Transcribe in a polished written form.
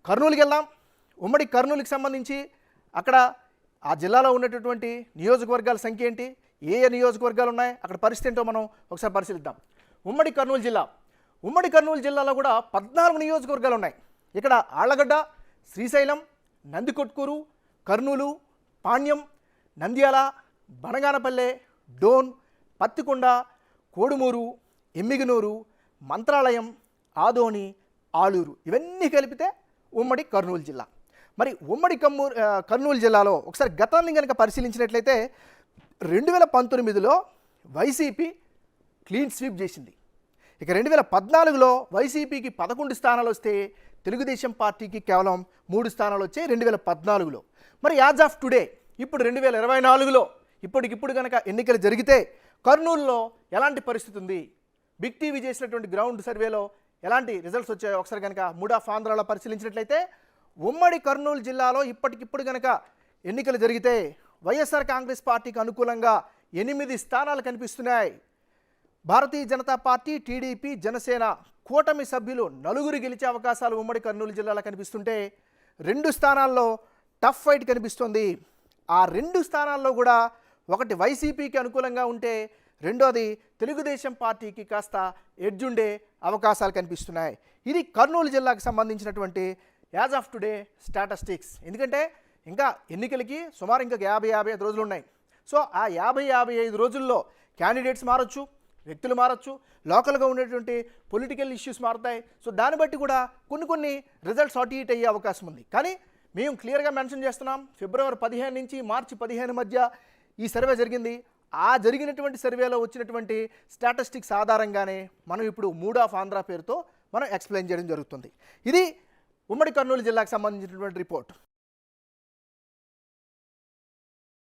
కర్నూలుకి వెళ్దాం. ఉమ్మడి కర్నూలుకి సంబంధించి అక్కడ ఆ జిల్లాలో ఉన్నటువంటి నియోజకవర్గాల సంఖ్య ఏంటి, ఏ ఏ నియోజకవర్గాలు ఉన్నాయి, అక్కడ పరిస్థితి ఏంటో మనం ఒకసారి పరిశీలిద్దాం. ఉమ్మడి కర్నూలు జిల్లాలో కూడా 14 నియోజకవర్గాలు ఉన్నాయి. ఇక్కడ ఆళ్లగడ్డ, శ్రీశైలం, నందికొట్కూరు, కర్నూలు, పాణ్యం, నంద్యాల, బనగానపల్లె, డోన్, పత్తికొండ, కోడుమూరు, ఎమ్మిగనూరు, మంత్రాలయం, ఆదోని, ఆలూరు ఇవన్నీ కలిపితే ఉమ్మడి కర్నూలు జిల్లా. మరి ఉమ్మడి కర్నూలు జిల్లాలో ఒకసారి గతాన్ని కనుక పరిశీలించినట్లయితే 2019లో వైసీపీ క్లీన్ స్వీప్ చేసింది. ఇక 2014లో వైసీపీకి 11 స్థానాలు వస్తే తెలుగుదేశం పార్టీకి కేవలం 3 స్థానాలు వచ్చాయి 2014లో. మరి యాజ్ ఆఫ్ టుడే ఇప్పుడు 2024లో ఇప్పటికిప్పుడు కనుక ఎన్నికలు జరిగితే కర్నూలులో ఎలాంటి పరిస్థితి ఉంది, బిగ్ టీవీ చేసినటువంటి గ్రౌండ్ సర్వేలో ఎలాంటి రిజల్ట్స్ వచ్చాయో ఒకసారి కనుక మూడ్ ఆఫ్ ఆంధ్రాలో పరిశీలించినట్లయితే ఉమ్మడి కర్నూలు జిల్లాలో ఇప్పటికిప్పుడు కనుక ఎన్నికలు జరిగితే వైఎస్ఆర్ కాంగ్రెస్ పార్టీకి అనుకూలంగా 8 స్థానాలు కనిపిస్తున్నాయి. భారతీయ జనతా పార్టీ, టీడీపీ, జనసేన కూటమి సభ్యులు 4 గెలిచే అవకాశాలు ఉమ్మడి కర్నూలు జిల్లాలో కనిపిస్తుంటే 2 స్థానాల్లో టఫ్ ఫైట్ కనిపిస్తుంది. ఆ 2 స్థానాల్లో కూడా ఒకటి వైసీపీకి అనుకూలంగా ఉంటే రెండోది తెలుగుదేశం పార్టీకి కాస్త ఎడ్జ్ ఉండే అవకాశాలు కనిపిస్తున్నాయి. ఇది కర్నూలు జిల్లాకు సంబంధించినటువంటి యాజ్ ఆఫ్ టుడే స్టాటిస్టిక్స్. ఎందుకంటే ఇంకా ఎన్నికలకి సుమారు ఇంకా 50-55 రోజులు ఉన్నాయి. సో ఆ 50-55 రోజుల్లో క్యాండిడేట్స్ మారచ్చు, వ్యక్తులు మారచ్చు, లోకల్గా ఉండేటువంటి పొలిటికల్ ఇష్యూస్ మారుతాయి. సో దాన్ని బట్టి కూడా కొన్ని రిజల్ట్స్ అటు ఇటు అయ్యే అవకాశం ఉంది. కానీ మేము క్లియర్గా మెన్షన్ చేస్తున్నాం, ఫిబ్రవరి 15 నుంచి మార్చి 15 మధ్య ఈ సర్వే జరిగింది. ఆ జరిగినటువంటి సర్వేలో వచ్చినటువంటి స్టాటిస్టిక్స్ ఆధారంగానే మనం ఇప్పుడు మూడ్ ఆఫ్ ఆంధ్ర పేరుతో మనం ఎక్స్ప్లెయిన్ చేయడం జరుగుతుంది. ఇది ఉమ్మడి కర్నూలు జిల్లాకు సంబంధించినటువంటి రిపోర్ట్.